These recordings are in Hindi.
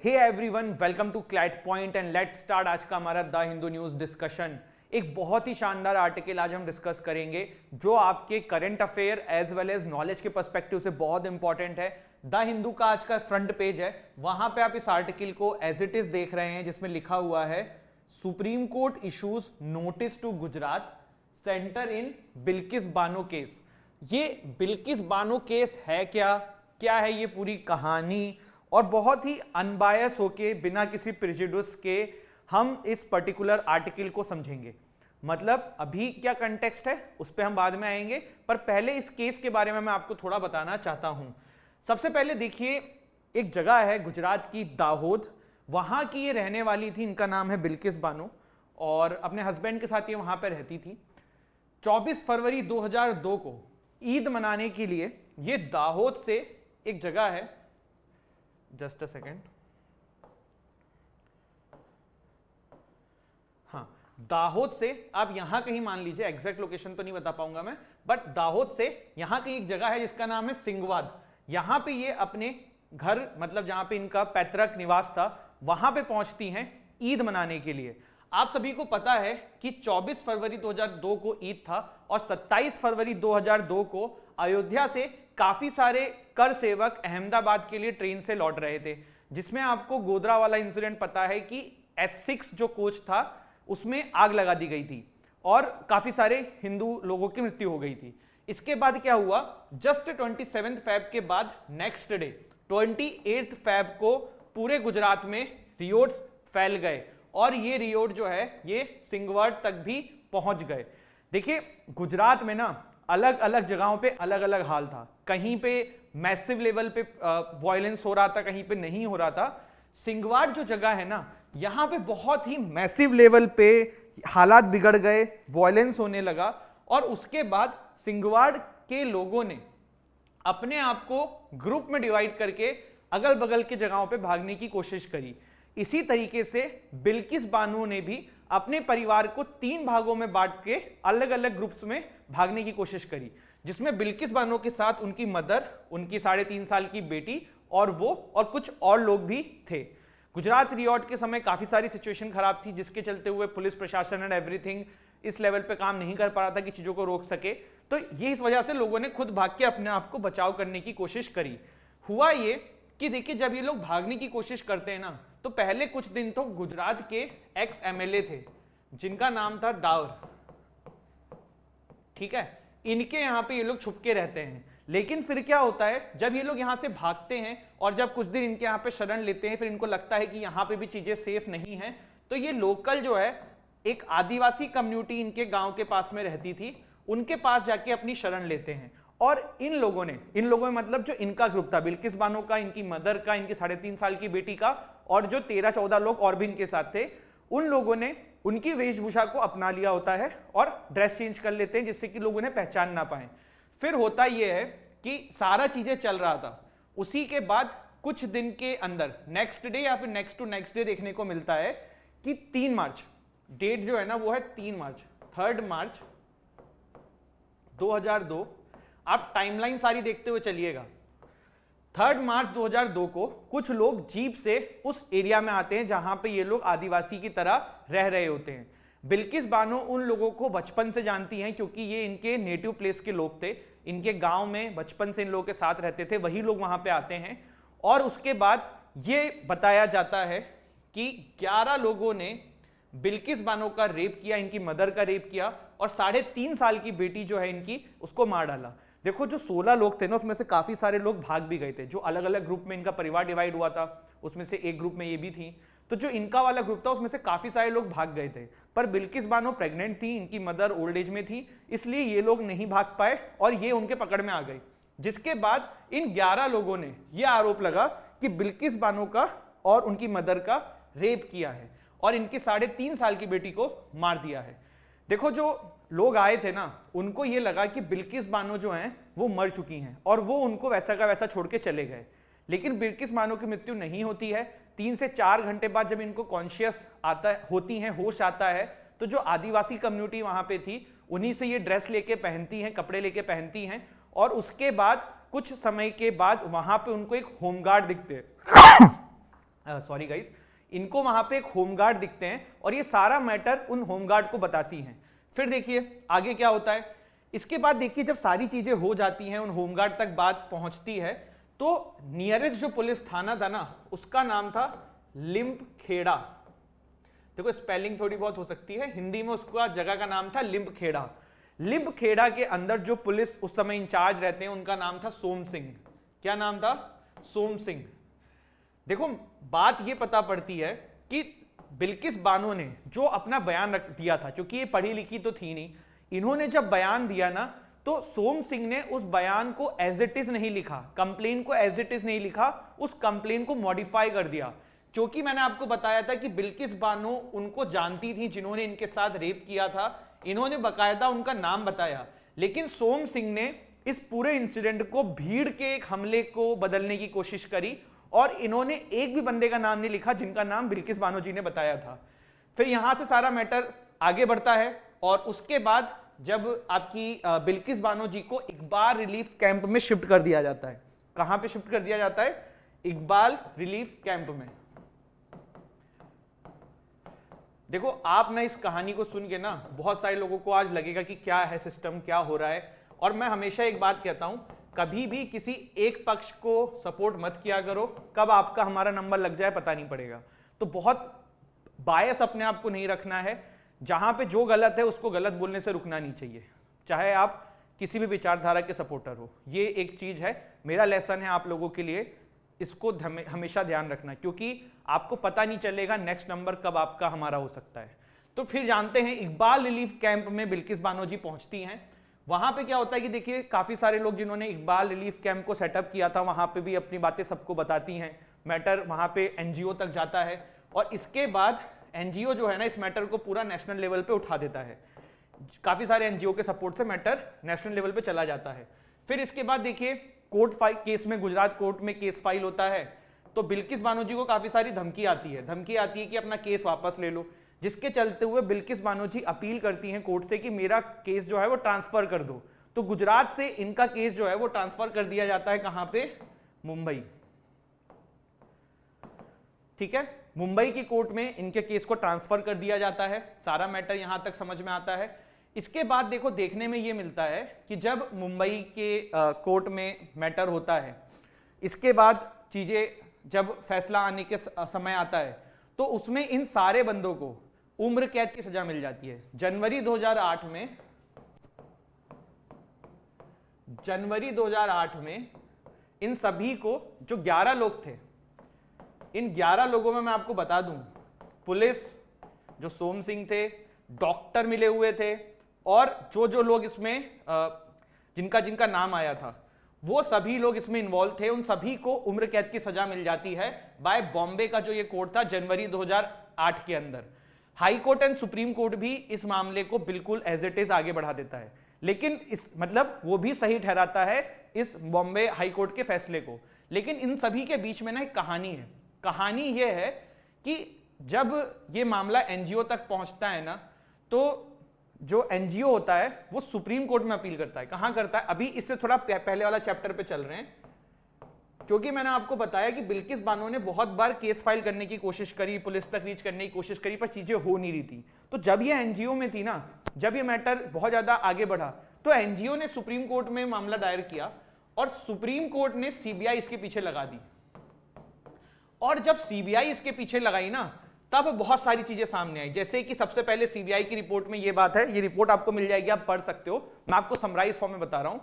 Hey everyone, welcome to CLAT point and let's start आज का हमारा द हिंदू न्यूज डिस्कशन। एक बहुत ही शानदार आर्टिकल आज हम डिस्कस करेंगे जो आपके current affair as well as knowledge के पर्सपेक्टिव से बहुत इंपॉर्टेंट है। द हिंदू का आज का फ्रंट पेज है, वहां पे आप इस आर्टिकल को एज इट इज देख रहे हैं जिसमें लिखा हुआ है Supreme Court issues notice to Gujarat centre in Bilkis Bano case. ये बिल्किस बानो केस है क्या है ये पूरी कहानी, और बहुत ही अनबायस होके बिना किसी प्रेजुडिस के हम इस पर्टिकुलर आर्टिकल को समझेंगे। मतलब अभी क्या कंटेक्स्ट है उस पर हम बाद में आएंगे, पर पहले इस केस के बारे में मैं आपको थोड़ा बताना चाहता हूं। सबसे पहले देखिए, एक जगह है गुजरात की दाहोद, वहां की ये रहने वाली थी, इनका नाम है बिल्किस बानो और अपने हस्बैंड के साथ ये वहां पर रहती थी। 24 फरवरी 2002 को ईद मनाने के लिए ये दाहोद से एक जगह है, जस्ट अ सेकेंड, हाँ, दाहोद से आप यहां कहीं मान लीजिए, एग्जैक्ट लोकेशन तो नहीं बता पाऊंगा मैं, बट दाहोद से यहां कहीं एक जगह है जिसका नाम है सिंगवाद। यहां पे ये अपने घर, मतलब जहां पे इनका पैतृक निवास था, वहां पे पहुंचती हैं ईद मनाने के लिए। आप सभी को पता है कि 24 फरवरी 2002 को ईद था और 27 फरवरी 2002 को अयोध्या से काफी सारे कर सेवक अहमदाबाद के लिए ट्रेन से लौट रहे थे, जिसमें आपको गोधरा वाला इंसिडेंट पता है कि S6 जो कोच था उसमें आग लगा दी गई थी और काफी सारे हिंदू लोगों की मृत्यु हो गई थी। इसके बाद क्या हुआ, जस्ट 27 फेब के बाद नेक्स्ट डे 28 फेब को पूरे गुजरात में रियोट्स फैल गए और ये रियोट जो है ये सिंगवाड तक भी पहुंच गए। देखिए, गुजरात में ना अलग अलग जगहों पे अलग अलग हाल था, कहीं पे मैसिव लेवल पे वायलेंस हो रहा था, कहीं पे नहीं हो रहा था। सिंगवाड़ जो जगह है ना, यहां पे बहुत ही मैसिव लेवल पे हालात बिगड़ गए, वायलेंस होने लगा और उसके बाद सिंगवाड़ के लोगों ने अपने आप को ग्रुप में डिवाइड करके अगल बगल के जगहों पे भागने की कोशिश करी। इसी तरीके से बिल्किस बानो ने भी अपने परिवार को 3 भागों में बांट के अलग अलग ग्रुप्स में भागने की कोशिश करी, जिसमें बिल्किस बानो के साथ उनकी मदर, उनकी 3.5 साल की बेटी और वो और कुछ और लोग भी थे। गुजरात रियोट के समय काफी सारी सिचुएशन खराब थी, जिसके चलते हुए पुलिस प्रशासन एंड एवरीथिंग इस लेवल पे काम नहीं कर पा रहा था कि चीजों को रोक सके। तो ये इस वजह से लोगों ने खुद भाग के अपने आप को बचाव करने की कोशिश करी। हुआ ये कि देखिए, जब ये लोग भागने की कोशिश करते हैं ना, तो पहले कुछ दिन तो गुजरात के एक्स MLA थे जिनका नाम था डावर, ठीक है, इनके यहां पे ये लोग छुप के रहते हैं। लेकिन फिर क्या होता है, जब ये लोग यहां से भागते हैं और जब कुछ दिन इनके यहां पे शरण लेते हैं, फिर इनको लगता है कि यहां पे भी चीजें सेफ नहीं है, तो ये लोकल जो है एक आदिवासी कम्युनिटी इनके गांव के पास में रहती थी, उनके पास जाके अपनी शरण लेते हैं। और इन लोगों में मतलब जो इनका ग्रुप था, बिल्किस बानो का, इनकी मदर का, इनकी 3.5 साल की बेटी का और जो 13-14 लोग और भी इनके साथ थे, उन लोगों ने उनकी वेशभूषा को अपना लिया होता है और ड्रेस चेंज कर लेते हैं जिससे कि लोग उन्हें पहचान ना पाए। फिर होता यह है कि सारा चीजें चल रहा था, उसी के बाद कुछ दिन के अंदर नेक्स्ट डे या फिर नेक्स्ट टू नेक्स्ट डे देखने को मिलता है कि 3 मार्च, डेट जो है ना वो है 3 मार्च, 3 मार्च 2002। आप टाइमलाइन सारी देखते हुए चलिएगा। 3 मार्च 2002 को कुछ लोग जीप से उस एरिया में आते हैं जहां पे ये लोग आदिवासी की तरह रह रहे होते हैं। बिल्किस बानो उन लोगों को बचपन से जानती हैं क्योंकि ये इनके नेटिव प्लेस के लोग थे, इनके गांव में बचपन से इन लोगों के साथ रहते थे, वही लोग वहां पे आते हैं। और उसके बाद ये बताया जाता है कि 11 लोगों ने बिल्किस बानो का रेप किया, इनकी मदर का रेप किया और 3.5 साल की बेटी जो है इनकी, उसको मार डाला। देखो, जो 16 लोग थे ना, उसमें से काफी सारे लोग भाग भी गए थे। जो अलग अलग ग्रुप में इनका परिवार डिवाइड हुआ था, उसमें से एक ग्रुप में ये भी थी, तो जो इनका वाला ग्रुप था उसमें से काफी सारे लोग भाग गए थे। पर बिल्किस बानो प्रेग्नेंट थी, इनकी मदर ओल्ड एज में थी, इसलिए ये लोग नहीं भाग पाए और ये उनके पकड़ में आ गए। जिसके बाद इन 11 लोगों ने यह आरोप लगा कि बिल्किस बानो का और उनकी मदर का रेप किया है और इनकी 3.5 साल की बेटी को मार दिया है। देखो, जो लोग आए थे ना, उनको ये लगा कि बिल्किस बानो जो हैं वो मर चुकी हैं और वो उनको वैसा का वैसा छोड़ के चले गए। लेकिन बिल्किस बानो की मृत्यु नहीं होती है। 3 से 4 घंटे बाद जब इनको कॉन्शियस होती हैं, होश आता है, तो जो आदिवासी कम्युनिटी वहां पे थी उन्हीं से ये ड्रेस लेके पहनती हैं, कपड़े लेके पहनती हैं और उसके बाद कुछ समय के बाद वहां पे उनको एक होमगार्ड दिखते हैं सॉरी गाइस, इनको वहां पे एक होमगार्ड दिखते हैं और ये सारा मैटर उन होमगार्ड को बताती हैं। फिर देखिए आगे क्या होता है। इसके बाद देखिए जब सारी चीजें हो जाती हैं, उन होमगार्ड तक बात पहुंचती है, तो नियरेस्ट जो पुलिस थाना था ना, उसका नाम था लिम्बखेड़ा। देखो स्पेलिंग थोड़ी बहुत हो सकती है, हिंदी में उसका जगह का नाम था लिम्बखेड़ा। लिम्बखेड़ा के अंदर जो पुलिस उस समय इंचार्ज रहते हैं उनका नाम था सोम सिंह। क्या नाम था? सोम सिंह। देखो बात ये पता पड़ती है कि बिल्किस बानो ने जो अपना बयान रख दिया था, क्योंकि ये पढ़ी लिखी तो थी नहीं, इन्होंने जब बयान दिया ना, तो सोम सिंह ने उस बयान को एज इट इज नहीं लिखा, कंप्लेन को एज इट इज नहीं लिखा, उस कंप्लेन को मॉडिफाई कर दिया। क्योंकि मैंने आपको बताया था कि बिल्किस बानो उनको जानती थी जिन्होंने इनके साथ रेप किया था, इन्होंने बकायदा उनका नाम बताया। लेकिन सोम सिंह ने इस पूरे इंसिडेंट को भीड़ के एक हमले को बदलने की कोशिश करी और इन्होंने एक भी बंदे का नाम नहीं लिखा जिनका नाम बिल्किस बानो जी ने बताया था। फिर यहां से सारा मैटर आगे बढ़ता है और उसके बाद जब आपकी बिल्किस बानो जी को इकबाल रिलीफ कैंप में शिफ्ट कर दिया जाता है। कहां पे शिफ्ट कर दिया जाता है? इकबाल रिलीफ कैंप में। देखो आप ना इस कहानी को सुन के ना बहुत सारे लोगों को आज लगेगा कि क्या है सिस्टम, क्या हो रहा है। और मैं हमेशा एक बात कहता हूं, कभी भी किसी एक पक्ष को सपोर्ट मत किया करो, कब आपका हमारा नंबर लग जाए पता नहीं पड़ेगा। तो बहुत बायस अपने आप को नहीं रखना है, जहां पे जो गलत है उसको गलत बोलने से रुकना नहीं चाहिए, चाहे आप किसी भी विचारधारा के सपोर्टर हो। ये एक चीज है, मेरा लेसन है आप लोगों के लिए, इसको हमेशा ध्यान रखना, क्योंकि आपको पता नहीं चलेगा नेक्स्ट नंबर कब आपका हमारा हो सकता है। तो फिर जानते हैं इकबाल रिलीफ कैंप में बिल्किस बानो जी पहुंचती हैं। वहां पे क्या होता है कि देखिए काफी सारे लोग जिन्होंने इकबाल रिलीफ कैंप को सेटअप किया था वहां पे भी अपनी बातें सबको बताती हैं। मैटर वहां पे एनजीओ तक जाता है और इसके बाद एनजीओ जो है ना इस मैटर को पूरा नेशनल लेवल पे उठा देता है। काफी सारे एनजीओ के सपोर्ट से मैटर नेशनल लेवल पे चला जाता है। फिर इसके बाद देखिए कोर्ट फाइल केस में, गुजरात कोर्ट में केस फाइल होता है, तो बिल्किस बानो जी को काफी सारी धमकी आती है कि अपना केस वापस ले लो, जिसके चलते हुए बिल्किस बानो जी अपील करती हैं कोर्ट से कि मेरा केस जो है वो ट्रांसफर कर दो। तो गुजरात से इनका केस जो है वो ट्रांसफर कर दिया जाता है कहां पे? मुंबई। ठीक है, मुंबई की कोर्ट में इनके केस को ट्रांसफर कर दिया जाता है। सारा मैटर यहां तक समझ में आता है। इसके बाद देखो देखने में ये मिलता है कि जब मुंबई के कोर्ट में मैटर होता है, इसके बाद चीजें जब फैसला आने के समय आता है, तो उसमें इन सारे बंदों को उम्र कैद की सजा मिल जाती है। जनवरी 2008 में इन सभी को, जो 11 लोग थे, इन 11 लोगों में मैं आपको बता दूं, पुलिस, जो सोम सिंह थे, डॉक्टर मिले हुए थे और जो लोग इसमें जिनका जिनका नाम आया था वो सभी लोग इसमें इन्वॉल्व थे, उन सभी को उम्र कैद की सजा मिल जाती है बाय बॉम्बे का जो ये कोर्ट था जनवरी 2008 के अंदर। High court and supreme court भी इस मामले को बिल्कुल एज इट इज आगे बढ़ा देता है, लेकिन इस मतलब वो भी सही ठहराता है इस बॉम्बे हाई कोर्ट के फैसले को। लेकिन इन सभी के बीच में ना एक कहानी है। कहानी ये है कि जब ये मामला एनजीओ तक पहुंचता है ना, तो जो एनजीओ होता है वो सुप्रीम कोर्ट में अपील करता है। कहां करता है? अभी इससे थोड़ा पहले वाला चैप्टर पे चल रहे हैं, क्योंकि मैंने आपको बताया कि बिल्किस बानो ने बहुत बार केस फाइल करने की कोशिश करी, पुलिस तक रीच करने की कोशिश करी, पर चीजें हो नहीं रही थी। तो जब ये एनजीओ में थी ना, जब ये मैटर बहुत ज्यादा आगे बढ़ा, तो एनजीओ ने सुप्रीम कोर्ट में मामला दायर किया और सुप्रीम कोर्ट ने सीबीआई इसके पीछे लगा दी। और जब सीबीआई इसके पीछे लगाई ना, तब बहुत सारी चीजें सामने आई। जैसे कि सबसे पहले सीबीआई की रिपोर्ट में ये बात है, ये रिपोर्ट आपको मिल जाएगी, आप पढ़ सकते हो, मैं आपको समराइज फॉर्म में बता रहा हूं।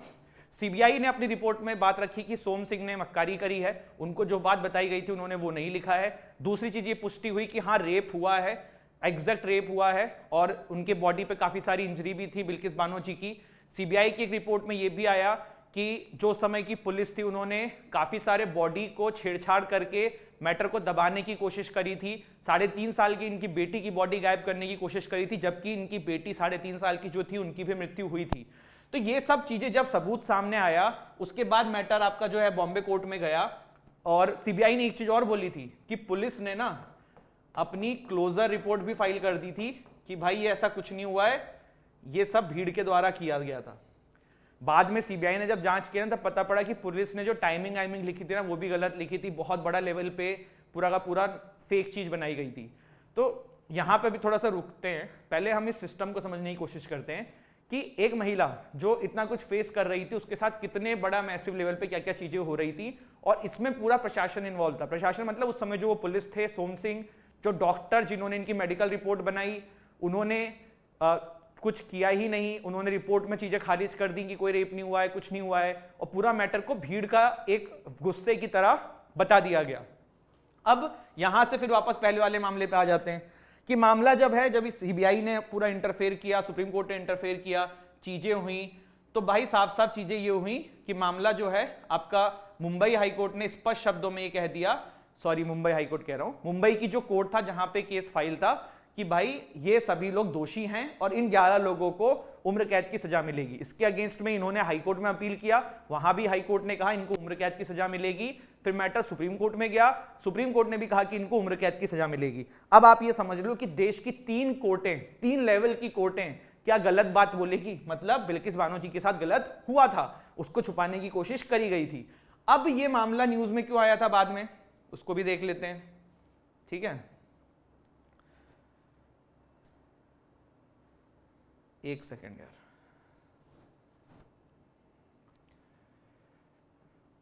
सीबीआई ने अपनी रिपोर्ट में बात रखी कि सोम सिंह ने मक्कारी करी है, उनको जो बात बताई गई थी उन्होंने वो नहीं लिखा है। दूसरी चीज ये पुष्टि हुई कि हाँ रेप हुआ है, एग्जैक्ट रेप हुआ है और उनके बॉडी पे काफी सारी इंजरी भी थी बिल्किस बानो जी की। सीबीआई की एक रिपोर्ट में ये भी आया कि जो समय की पुलिस थी उन्होंने काफी सारे बॉडी को छेड़छाड़ करके मैटर को दबाने की कोशिश करी थी। 3.5 साल की इनकी बेटी की बॉडी गायब करने की कोशिश करी थी, जबकि इनकी बेटी 3.5 साल की जो थी उनकी भी मृत्यु हुई थी। तो ये सब चीजें जब सबूत सामने आया, उसके बाद मैटर आपका जो है बॉम्बे कोर्ट में गया और सीबीआई ने एक चीज और बोली थी कि पुलिस ने ना अपनी क्लोजर रिपोर्ट भी फाइल कर दी थी कि भाई ये ऐसा कुछ नहीं हुआ है, ये सब भीड़ के द्वारा किया गया था। बाद में सीबीआई ने जब जांच किया ना, तब पता पड़ा कि पुलिस ने जो टाइमिंग लिखी थी ना वो भी गलत लिखी थी। बहुत बड़ा लेवल पे पूरा का पूरा फेक चीज बनाई गई थी। तो यहां पे भी थोड़ा सा रुकते हैं, पहले हम इस सिस्टम को समझने की कोशिश करते हैं कि एक महिला जो इतना कुछ फेस कर रही थी उसके साथ कितने बड़ा मैसिव लेवल पे क्या क्या चीजें हो रही थी, और इसमें पूरा प्रशासन इन्वॉल्व था। प्रशासन मतलब उस समय जो वो पुलिस थे, सोम सिंह, जो डॉक्टर जिन्होंने इनकी मेडिकल रिपोर्ट बनाई, उन्होंने कुछ किया ही नहीं, उन्होंने रिपोर्ट में चीजें खारिज कर दी कि कोई रेप नहीं हुआ है, कुछ नहीं हुआ है, और पूरा मैटर को भीड़ का एक गुस्से की तरह बता दिया गया। अब यहां से फिर वापस पहले वाले मामले पे आ जाते हैं कि मामला जब है, जब सीबीआई ने पूरा इंटरफेयर किया, सुप्रीम कोर्ट ने इंटरफेयर किया, चीजें हुई, तो भाई साफ साफ चीजें ये हुई कि मामला जो है आपका मुंबई हाईकोर्ट ने स्पष्ट शब्दों में ये कह दिया, सॉरी मुंबई हाईकोर्ट कह रहा हूं, मुंबई की जो कोर्ट था जहां पे केस फाइल था, कि भाई ये सभी लोग दोषी हैं और इन 11 लोगों को उम्र कैद की सजा मिलेगी। इसके अगेंस्ट में इन्होंने हाईकोर्ट में अपील किया, वहां भी हाईकोर्ट ने कहा इनको उम्र कैद की सजा मिलेगी। फिर मैटर सुप्रीम कोर्ट में गया, सुप्रीम कोर्ट ने भी कहा कि इनको उम्र कैद की सजा मिलेगी। अब आप ये समझ लो कि देश की 3 कोर्टें, 3 लेवल की कोर्टें क्या गलत बात बोलेगी, मतलब बिल्किस बानो जी के साथ गलत हुआ था, उसको छुपाने की कोशिश करी गई थी। अब ये मामला न्यूज में क्यों आया था बाद में, उसको भी देख लेते हैं, ठीक है। एक सेकेंड यार,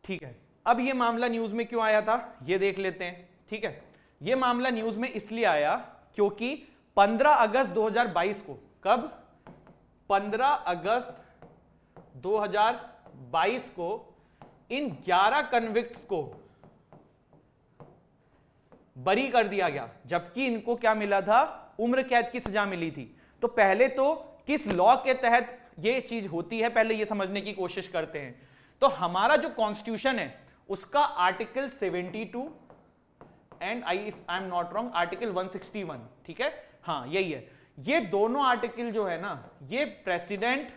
ठीक है। अब ये मामला न्यूज में क्यों आया था ये देख लेते हैं, ठीक है। ये मामला न्यूज में इसलिए आया क्योंकि 15 अगस्त 2022 को, कब, 15 अगस्त 2022 को इन 11 कन्विक्ट्स को बरी कर दिया गया, जबकि इनको क्या मिला था, उम्र कैद की सजा मिली थी। तो पहले तो किस लॉ के तहत ये चीज होती है, पहले ये समझने की कोशिश करते हैं। तो हमारा जो कॉन्स्टिट्यूशन है उसका article 72 and if I am not wrong article 161, ठीक है, हाँ यही है। ये दोनों आर्टिकल जो है ना, ये प्रेसिडेंट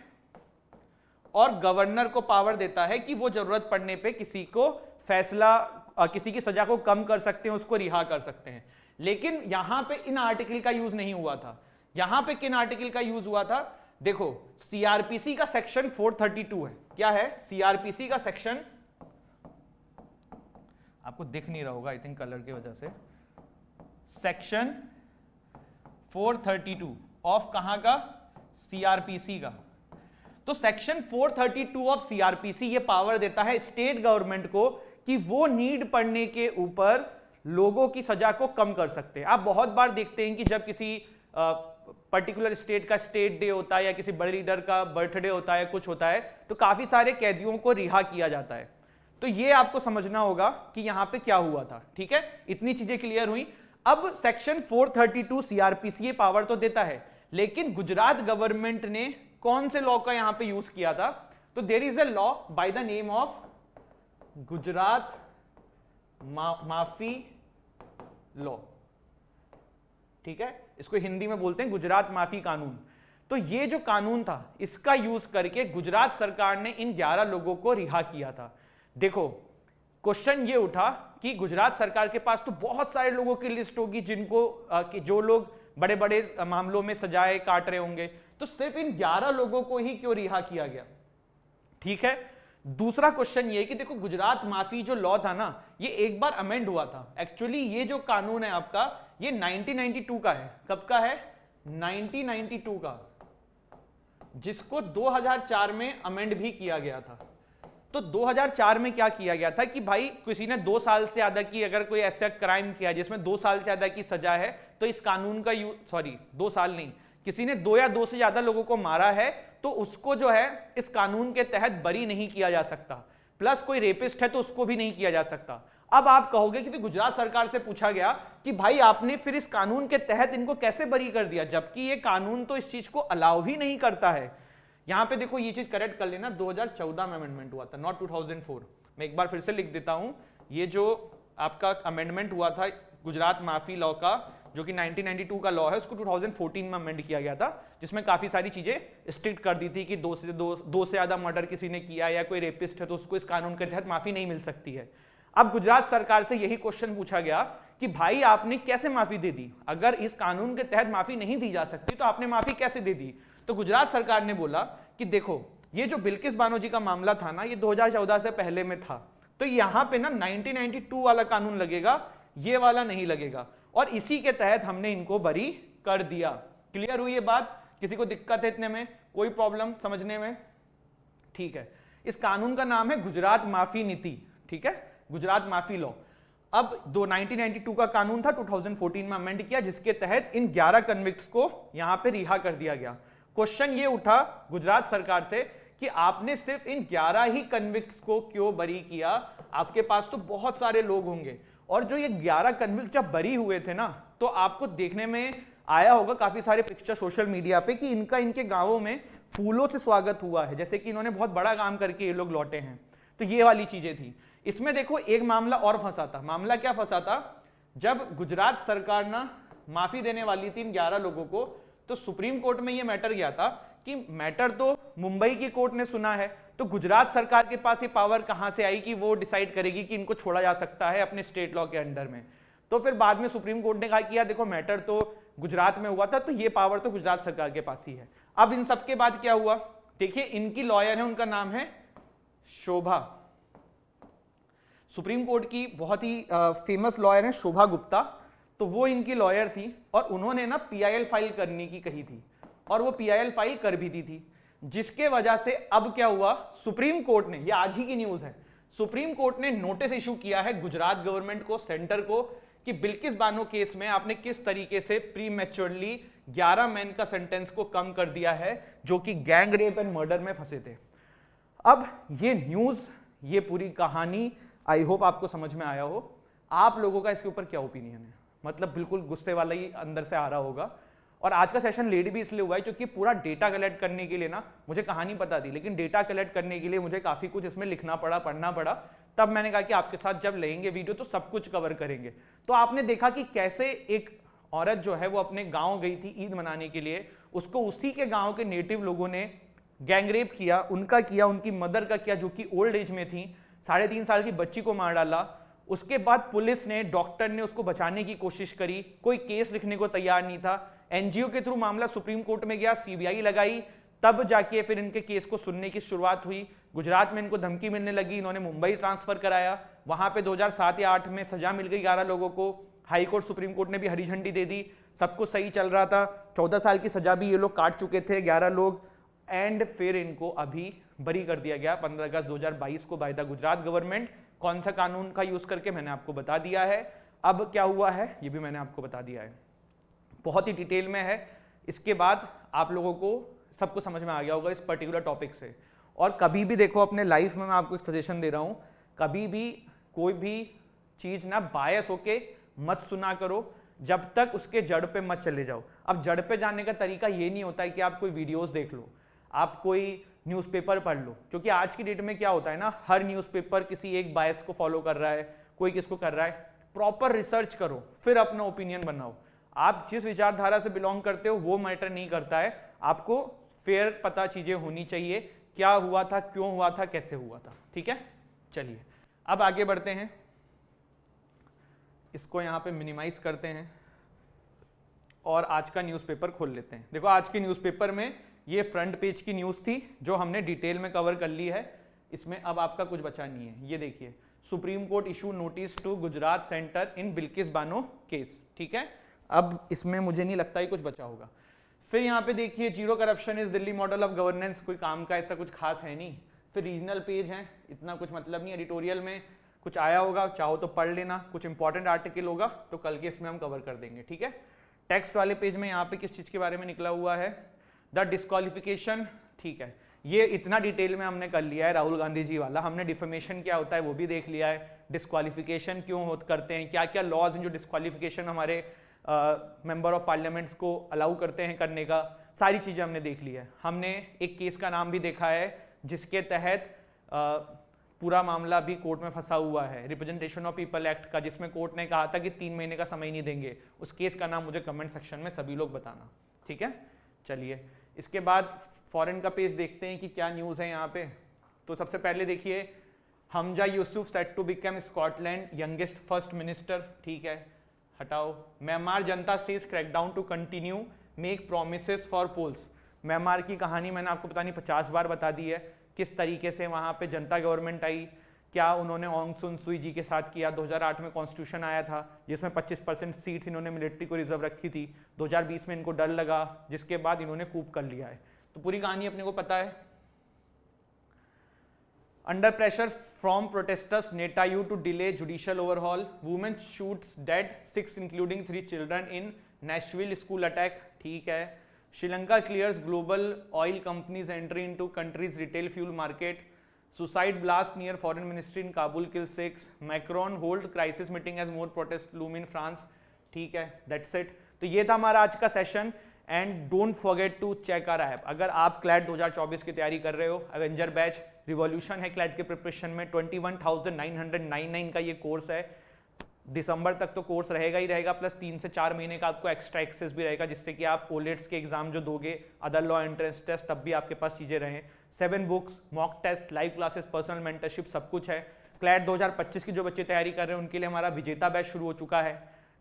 और गवर्नर को पावर देता है कि वो जरूरत पड़ने पे किसी को फैसला, किसी की सजा को कम कर सकते हैं, उसको रिहा कर सकते हैं। लेकिन यहां पे इन आर्टिकल का यूज नहीं हुआ था। यहां पे किन आर्टिकल का यूज हुआ था, देखो सीआरपीसी का सेक्शन 432 है, क्या है सीआरपीसी का सेक्शन, आपको दिख नहीं रहा होगा आई थिंक कलर की वजह से, सेक्शन 432 ऑफ कहां का, सीआरपीसी का। तो सेक्शन 432 ऑफ सीआरपीसी ये पावर देता है स्टेट गवर्नमेंट को कि वो नीड पड़ने के ऊपर लोगों की सजा को कम कर सकते हैं। आप बहुत बार देखते हैं कि जब किसी पर्टिकुलर स्टेट का स्टेट डे होता है या किसी बड़े लीडर का बर्थडे होता है, कुछ होता है, तो काफी सारे कैदियों को रिहा किया जाता है। तो ये आपको समझना होगा कि यहां पे क्या हुआ था, ठीक है। इतनी चीजें क्लियर हुई। अब सेक्शन 432 सीआरपीसी पावर तो देता है, लेकिन गुजरात गवर्नमेंट ने कौन से लॉ का यहां पे यूज किया था, तो there is a law by the name of Gujarat माफी लॉ, ठीक है, इसको हिंदी में बोलते हैं गुजरात माफी कानून। तो ये जो कानून था इसका यूज करके गुजरात सरकार ने इन 11 लोगों को रिहा किया था। देखो क्वेश्चन ये उठा कि गुजरात सरकार के पास तो बहुत सारे लोगों की लिस्ट होगी जिनको कि जो लोग बड़े बड़े मामलों में सजाए काट रहे होंगे, तो सिर्फ इन 11 लोगों को ही क्यों रिहा किया गया, ठीक है। दूसरा क्वेश्चन ये कि देखो गुजरात माफी जो लॉ था ना, ये एक बार अमेंड हुआ था। एक्चुअली ये जो कानून है आपका, ये 1992 का है। कब का है, 1992 का, जिसको 2004 में अमेंड भी किया गया था। तो 2004 में क्या किया गया था कि भाई किसी ने 2 साल से ज्यादा की, अगर कोई ऐसा क्राइम किया जिसमें 2 साल से ज्यादा की सजा है, तो इस कानून का 2 साल नहीं, किसी ने 2 या 2 से ज्यादा लोगों को मारा है तो उसको जो है इस कानून के तहत बरी नहीं किया जा सकता। प्लस कोई रेपिस्ट है तो उसको भी नहीं किया जा सकता। अब आप कहोगे कि गुजरात सरकार से पूछा गया कि भाई आपने फिर इस कानून के तहत इनको कैसे बरी कर दिया, जबकि ये कानून तो इस चीज को अलाउ ही नहीं करता है। यहां पे देखो ये चीज करेक्ट कर लेना, 2014 में अमेंडमेंट हुआ था, नॉट 2004। मैं एक बार फिर से लिख देता हूं, ये जो आपका अमेंडमेंट हुआ था गुजरात माफी लॉ का, जो कि 1992 का लॉ है, उसको 2014 में अमेंड किया गया था, जिसमें काफी सारी चीजें स्ट्रिक्ट कर दी थी कि 2 से ज्यादा मर्डर किसी ने किया या कोई रेपिस्ट है तो उसको इस कानून के तहत माफी नहीं मिल सकती है। अब गुजरात सरकार से यही क्वेश्चन पूछा गया कि भाई आपने कैसे माफी दे दी, अगर इस कानून के तहत माफी नहीं दी जा सकती तो आपने माफी कैसे दे दी। तो गुजरात सरकार ने बोला कि देखो ये जो बिल्किस बानो जी का मामला था ना, ये 2014 से पहले में था, तो यहां पे ना 1992 वाला कानून लगेगा ये वाला नहीं लगेगा, और इसी के तहत हमने इनको बरी कर दिया। क्लियर हुई ये बात? किसी को दिक्कत है इतने में? कोई प्रॉब्लम समझने में? ठीक है। इस कानून का नाम है गुजरात माफी नीति, ठीक है, गुजरात माफी लॉ। अब 1992 का कानून था, 2014 में अमेंड किया, जिसके तहत इन 11 कन्विक्ट्स को यहां पे रिहा कर दिया गया। क्वेश्चन ये उठा गुजरात सरकार से कि आपने सिर्फ इन 11 ही कन्विक्ट्स को क्यों बरी किया? आपके पास तो बहुत सारे लोग होंगे, और जो ये 11 कन्विक्ट जब बरी हुए थे ना, तो आपको देखने में आया होगा काफी सारे पिक्चर सोशल मीडिया पे कि इनका इनके गांवों में फूलों से स्वागत हुआ है, जैसे कि इन्होंने बहुत बड़ा काम करके ये लोग लौटे हैं। तो ये वाली चीजें थी। इसमें देखो एक मामला और फंसा था। मामला क्या फंसा था? जब गुजरात सरकार ना माफी देने वाली थी इन 11 लोगों को, तो सुप्रीम कोर्ट में ये मैटर गया था कि मैटर तो मुंबई की कोर्ट ने सुना है, तो गुजरात सरकार के पास ये पावर कहां से आई कि वो डिसाइड करेगी कि इनको छोड़ा जा सकता है अपने स्टेट लॉ के अंडर में? तो फिर बाद में सुप्रीम कोर्ट ने कहा कि यार देखो मैटर तो गुजरात में हुआ था, तो ये पावर तो गुजरात सरकार के पास ही है। अब इन सब के बाद क्या हुआ? देखिए, इनकी लॉयर है, उनका नाम है शोभा, सुप्रीम कोर्ट की बहुत ही फेमस लॉयर है शोभा गुप्ता। तो वो इनकी लॉयर थी, और उन्होंने ना PIL फाइल करने की कही थी, और वो PIL फाइल कर भी दी थी, जिसके वजह से अब क्या हुआ? सुप्रीम कोर्ट ने, ये आज ही की न्यूज है, सुप्रीम कोर्ट ने नोटिस इशू किया है गुजरात गवर्नमेंट को, सेंटर को, कि बिल्किस बानो केस में आपने किस तरीके से प्रीमैच्योरली 11 मैन का सेंटेंस को कम कर दिया है जो कि गैंग रेप एंड मर्डर में फंसे थे। अब ये न्यूज, ये पूरी कहानी आई होप आपको समझ में आया हो। आप लोगों का इसके ऊपर क्या ओपिनियन है? मतलब बिल्कुल गुस्से वाला ही अंदर से आ रहा होगा। और आज का सेशन लेट भी इसलिए हुआ है क्योंकि पूरा डेटा कलेक्ट करने के लिए ना, मुझे कहानी पता थी, लेकिन डेटा कलेक्ट करने के लिए मुझे काफी कुछ इसमें लिखना पड़ा, पढ़ना पड़ा। तब मैंने कहा कि आपके साथ जब लेंगे वीडियो तो सब कुछ कवर करेंगे। तो आपने देखा कि कैसे एक औरत जो है वो अपने गांव गई थी ईद मनाने के लिए, उसको उसी के गांव के नेटिव लोगों ने गैंगरेप किया, उनका किया, उनकी मदर का किया जो कि ओल्ड एज में थी, 3.5 साल की बच्ची को मार डाला। उसके बाद पुलिस ने, डॉक्टर ने उसको बचाने की कोशिश करी, कोई केस लिखने को तैयार नहीं था। NGO के थ्रू मामला सुप्रीम कोर्ट में गया, CBI लगाई, तब जाके फिर इनके केस को सुनने की शुरुआत हुई। गुजरात में इनको धमकी मिलने लगी, इन्होंने मुंबई ट्रांसफर कराया, वहां पे 2007 या 8 में सजा मिल गई 11 लोगों को। हाई कोर्ट, सुप्रीम कोर्ट ने भी हरी झंडी दे दी, सब कुछ सही चल रहा था। 14 साल की सजा भी ये लोग काट चुके थे 11 लोग, एंड फिर इनको अभी बरी कर दिया गया 15 अगस्त 2022 को बाय द गुजरात गवर्नमेंट। कौन सा कानून का यूज करके मैंने आपको बता दिया है। अब क्या हुआ है ये भी मैंने आपको बता दिया है, बहुत ही डिटेल में है। इसके बाद आप लोगों को सब कुछ समझ में आ गया होगा इस पर्टिकुलर टॉपिक से। और कभी भी देखो अपने लाइफ में मैं आपको एक सजेशन दे रहा हूं, कभी भी कोई भी चीज ना बायस होके मत सुना करो, जब तक उसके जड़ पे मत चले जाओ। अब जड़ पे जाने का तरीका ये नहीं होता है कि आप कोई वीडियोस देख लो, आप कोई न्यूज़पेपर पढ़ लो, क्योंकि आज की डेट में क्या होता है ना, हर न्यूज़पेपर किसी एक बायस को फॉलो कर रहा है, कोई किसको कर रहा है। प्रॉपर रिसर्च करो, फिर अपना ओपिनियन बनाओ। आप जिस विचारधारा से बिलोंग करते हो वो मैटर नहीं करता है, आपको फेयर पता चीजें होनी चाहिए, क्या हुआ था, क्यों हुआ था, कैसे हुआ था। ठीक है, चलिए अब आगे बढ़ते हैं, इसको यहाँ पे मिनिमाइज करते हैं और आज का न्यूज़पेपर खोल लेते हैं। देखो आज के न्यूज़पेपर में ये फ्रंट पेज की न्यूज़ थी जो हमने डिटेल में कवर कर ली है, इसमें अब आपका कुछ बचा नहीं है। ये देखिए, Supreme Court issue notice to Gujarat centre in Bilkis Bano case. ठीक है, अब इसमें मुझे नहीं लगता ही कुछ बचा होगा। फिर यहाँ पे देखिए, zero corruption is Delhi model of governance, कोई काम का ऐसा कुछ खास है नहीं। फिर रीजनल पेज है, इतना कुछ मतलब नहीं। एडिटोरियल में कुछ आया होगा, चाहो तो पढ़ लेना, कुछ इंपॉर्टेंट आर्टिकल होगा तो कल के इसमें हम कवर कर देंगे। ठीक है, टेक्स्ट वाले पेज में यहाँ पे किस चीज के बारे में निकला हुआ है, द डिस्क्वालिफिकेशन। ठीक है, ये इतना डिटेल में हमने कर लिया है, राहुल गांधी जी वाला। हमने डिफेमेशन क्या होता है वो भी देख लिया है, डिस्क्वालिफिकेशन क्यों करते हैं, क्या क्या लॉज हैं जो डिस्क्वालिफिकेशन हमारे मेंबर ऑफ पार्लियामेंट्स को अलाउ करते हैं करने का, सारी चीजें हमने देख ली है। हमने एक केस का नाम भी देखा है जिसके तहत पूरा मामला भी कोर्ट में फंसा हुआ है, रिप्रेजेंटेशन ऑफ पीपल एक्ट का, जिसमें कोर्ट ने कहा था कि 3 महीने का समय नहीं देंगे। उस केस का नाम मुझे कमेंट सेक्शन में सभी लोग बताना। ठीक है, चलिए इसके बाद फॉरेन का पेज देखते हैं कि क्या न्यूज़ है यहाँ पे। तो सबसे पहले देखिए, Humza Yousaf set to become Scotland youngest first minister. ठीक है, हटाओ। Myanmar junta says crackdown to continue, make promises for polls. Myanmar की कहानी मैंने आपको पता नहीं 50 बार बता दी है, किस तरीके से वहाँ पे जनता गवर्नमेंट आई, क्या उन्होंने ऑंग सुन सुई जी के साथ किया। 2008 में कॉन्स्टिट्यूशन आया था जिसमें 25% सीट्स इन्होंने मिलिट्री को रिजर्व रखी थी। 2020 में इनको डर लगा जिसके बाद इन्होंने कूप कर लिया है। तो पूरी कहानी अपने को पता है। Under pressure from protesters Netanyahu to delay judicial overhaul, women shoots dead 6 including 3 children in Nashville school attack. ठीक है। Sri Lanka clears global oil companies entry into country's retail fuel market. Suicide blast near foreign ministry in Kabul kills 6. Macron hold crisis meeting as more protests loom in France. ठीक है, that's it. तो ये था हमारा आज का session and don't forget to check our app. अगर आप क्लैट 2024 की तैयारी कर रहे हो, एवेंजर बैच रिवॉल्यूशन है क्लैट के प्रिपरेशन में, 21,999 का ये कोर्स है। दिसंबर तक तो कोर्स रहेगा ही रहेगा, प्लस 3 से 4 महीने का आपको एक्स्ट्रा एक्सेस भी रहेगा जिससे कि आप ओलेट्स के एग्जाम जो दोगे, अदर लॉ एंट्रेंस टेस्ट, तब भी आपके पास चीजें रहें। 7 books, mock test, live classes, personal mentorship, सब कुछ है। क्लैट 2025 की जो बच्चे तैयारी कर रहे हैं उनके लिए हमारा विजेता बैच शुरू हो चुका है।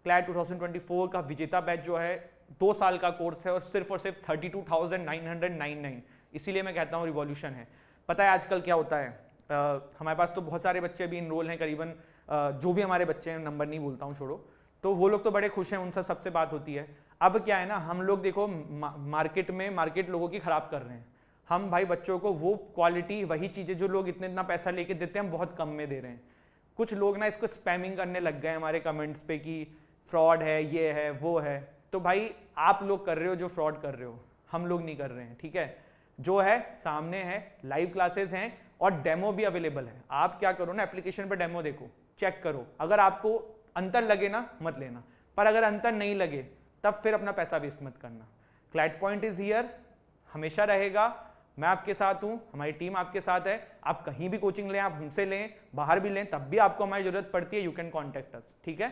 क्लैट 2024 का विजेता बैच जो है 2 साल का कोर्स है और सिर्फ 32,999। इसीलिए मैं कहता हूँ रिवॉल्यूशन है। पता है आजकल क्या होता है, हमारे पास तो बहुत सारे बच्चे भी इनरोल हैं, करीबन जो भी हमारे बच्चे हैं, नंबर नहीं बोलता हूँ छोड़ो, तो वो लोग तो बड़े खुश हैं, उनसे सबसे बात होती है। अब क्या है ना, हम लोग देखो मार्केट लोगों की खराब कर रहे हैं। हम भाई बच्चों को वो क्वालिटी, वही चीज़ें जो लोग इतना पैसा लेके देते हैं हम बहुत कम में दे रहे हैं। कुछ लोग ना इसको स्पैमिंग करने लग गए हमारे कमेंट्स पे कि फ्रॉड है, ये है, वो है। तो भाई आप लोग कर रहे हो जो फ्रॉड कर रहे हो, हम लोग नहीं कर रहे हैं। ठीक है, जो है सामने है, लाइव क्लासेस हैं और डेमो भी अवेलेबल है। आप क्या करो ना, एप्लीकेशन पे डेमो देखो, चेक करो। अगर आपको अंतर लगे ना मत लेना, पर अगर अंतर नहीं लगे तब फिर अपना पैसा वेस्ट मत करना। क्लैट पॉइंट इज हियर, हमेशा रहेगा। मैं आपके साथ हूं, हमारी टीम आपके साथ है। आप कहीं भी कोचिंग लें, आप हमसे लें, बाहर भी लें, तब भी आपको हमारी जरूरत पड़ती है, यू कैन कॉन्टेक्ट अस। ठीक है,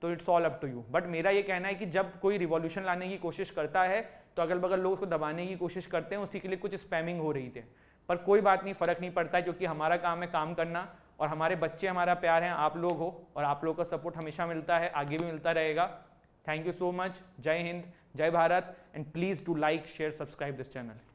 तो it's all up to you. But मेरा ये कहना है कि जब कोई रिवॉल्यूशन लाने की कोशिश करता है तो अगल बगल लोग उसको दबाने की कोशिश करते हैं, उसी के लिए कुछ स्पैमिंग हो रही थी। पर कोई बात नहीं, फर्क नहीं पड़ता है, क्योंकि हमारा काम है काम करना और हमारे बच्चे हमारा प्यार हैं, आप लोग हो, और आप लोगों का सपोर्ट हमेशा मिलता है, आगे भी मिलता रहेगा। Thank you so much. जय हिंद, जय Bharat, and please do like, share, subscribe this channel.